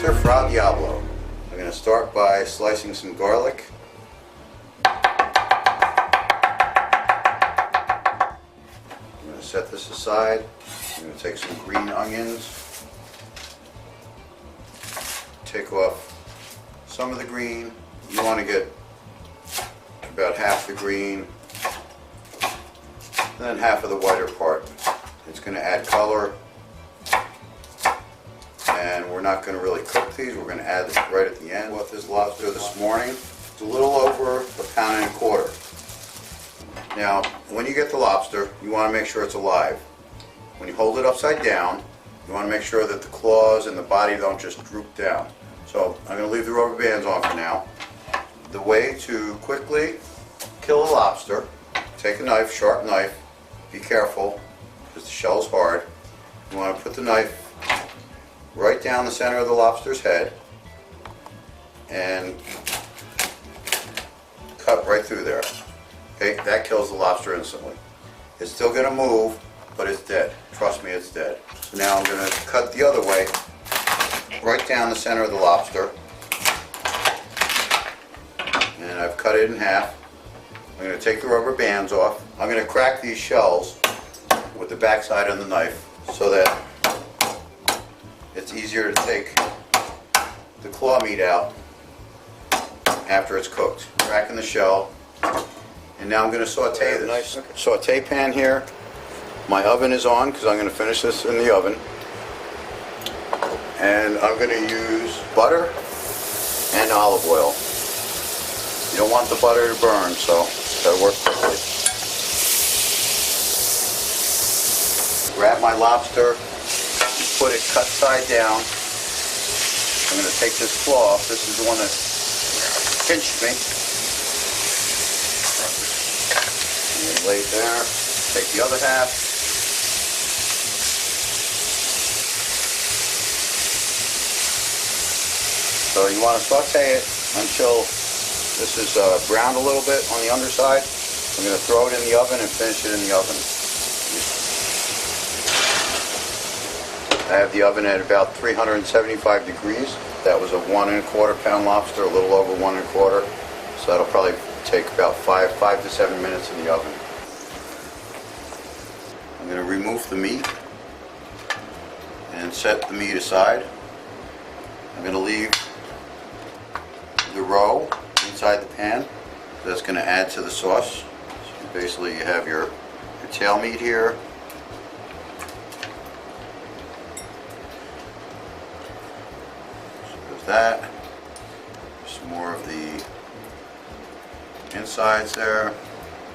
lobster fra Diavolo. I'm going to start by slicing some garlic. I'm going to set this aside. I'm going to take some green onions, take off some of the green. You want to get about half the green, and then half of the whiter part. It's going to add color, and we're not going to really cook these. We're going to add this right at the end. What this lobster this morning, it's a little over 1.25 pounds. Now, when you get the lobster, you want to make sure it's alive. When you hold it upside down, you want to make sure that the claws and the body don't just droop down. So I'm going to leave the rubber bands on for now. The way to quickly kill a lobster, take a knife, sharp knife, be careful because the shell is hard. You want to put the knife right down the center of the lobster's head and cut right through there. Okay, that kills the lobster instantly. It's still going to move, but it's dead. Trust me, it's dead. So now I'm going to cut the other way, right down the center of the lobster. And I've cut it in half. I'm going to take the rubber bands off. I'm going to crack these shells with the backside of the knife so that it's easier to take the claw meat out after it's cooked. Cracking the shell. And now I'm going to saute this. Nice saute pan here. My oven is on because I'm going to finish this in the oven. And I'm going to use butter and olive oil. You don't want the butter to burn, so it's got to work quickly. Grab my lobster, put it cut side down. I'm going to take this claw off. This is the one that pinched me. And lay it there. Take the other half. So you want to saute it until this is browned a little bit on the underside. I'm going to throw it in the oven and finish it in the oven. I have the oven at about 375 degrees. That was a 1.25 pound lobster, a little over 1.25. So that'll probably take about 5 to 7 minutes in the oven. I'm going to remove the meat and set the meat aside. I'm going to leave the roe inside the pan. That's going to add to the sauce. So basically you have your tail meat here. So there's that. Some more of the insides there.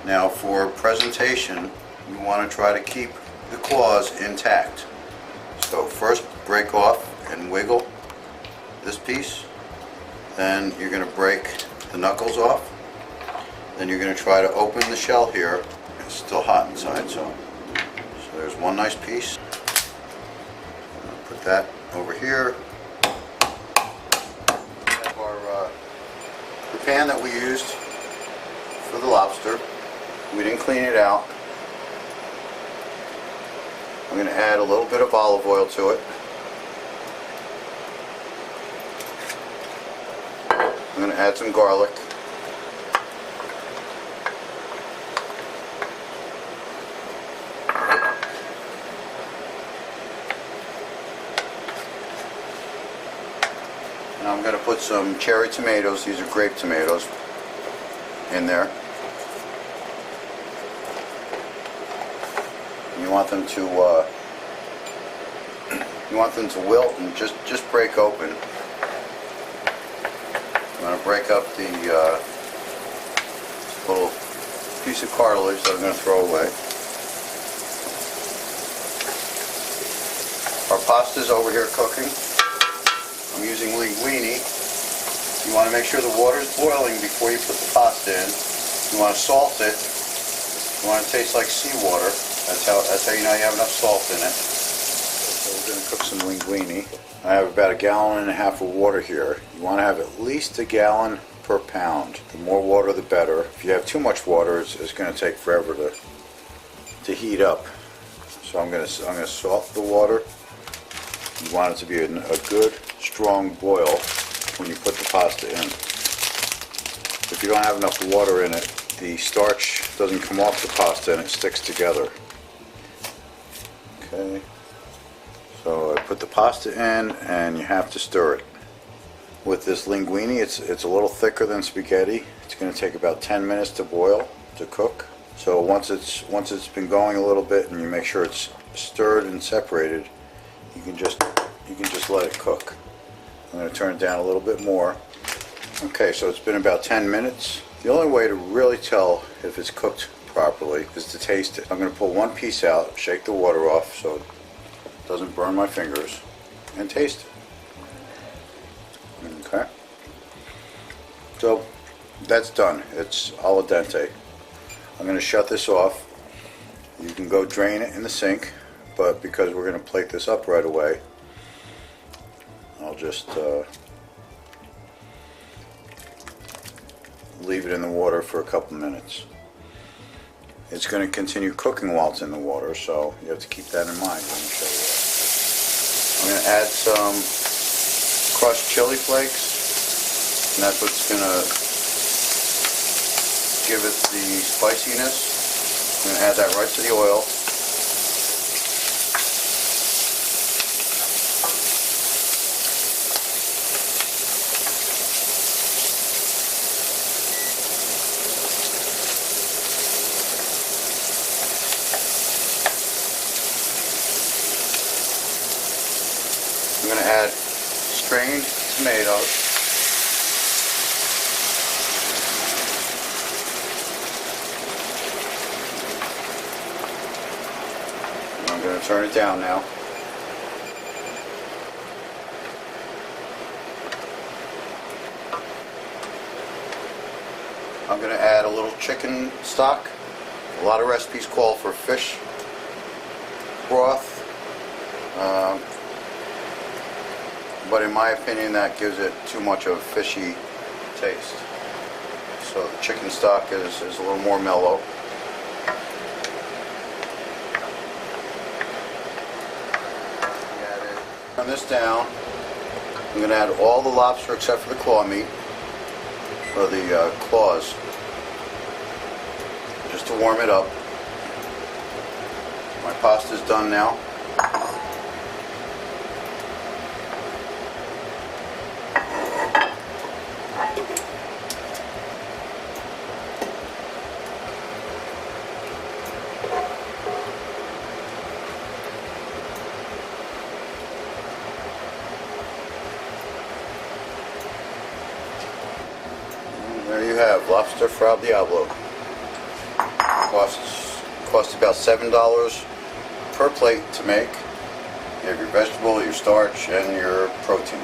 Now for presentation, you want to try to keep the claws intact. So first break off and wiggle this piece. Then you're going to break the knuckles off. Then you're going to try to open the shell here. It's still hot inside, so there's one nice piece. Put that over here. The pan that we used for the lobster, we didn't clean it out. I'm going to add a little bit of olive oil to it. I'm going to add some garlic. And I'm going to put some cherry tomatoes, these are grape tomatoes, in there. You want them to wilt and just break open. I'm going to break up the little piece of cartilage that I'm going to throw away. Our pasta's over here cooking. I'm using linguine. You want to make sure the water's boiling before you put the pasta in. You want to salt it. You want it to taste like seawater. That's how you know you have enough salt in it. So we're going to cook some linguine. I have about 1.5 gallons of water here. You want to have at least 1 gallon per pound. The more water, the better. If you have too much water, it's going to take forever to heat up. So I'm going to salt the water. You want it to be a good strong boil when you put the pasta in. If you don't have enough water in it, the starch doesn't come off the pasta and it sticks together. Okay, so I put the pasta in and you have to stir it. With this linguine, it's a little thicker than spaghetti. It's going to take about 10 minutes to boil, to cook. So once it's been going a little bit and you make sure it's stirred and separated, you can just let it cook. I'm going to turn it down a little bit more. Okay, so it's been about 10 minutes. The only way to really tell if it's cooked properly is to taste it. I'm going to pull one piece out, shake the water off so it doesn't burn my fingers, and taste it. Okay. So that's done. It's al dente. I'm going to shut this off. You can go drain it in the sink, but because we're going to plate this up right away, I'll just leave it in the water for a couple minutes. It's going to continue cooking while it's in the water, so you have to keep that in mind when you show you that. I'm going to add some crushed chili flakes, and that's what's going to give it the spiciness. I'm going to add that right to the oil. I'm going to add strained tomatoes. I'm going to turn it down now. I'm going to add a little chicken stock. A lot of recipes call for fish broth. But in my opinion, that gives it too much of a fishy taste. So the chicken stock is a little more mellow. Turn this down. I'm going to add all the lobster except for the claw meat, or the claws, just to warm it up. My pasta's done now. There you have lobster fra Diavolo. Costs about $7 per plate to make. You have your vegetable, your starch, and your protein.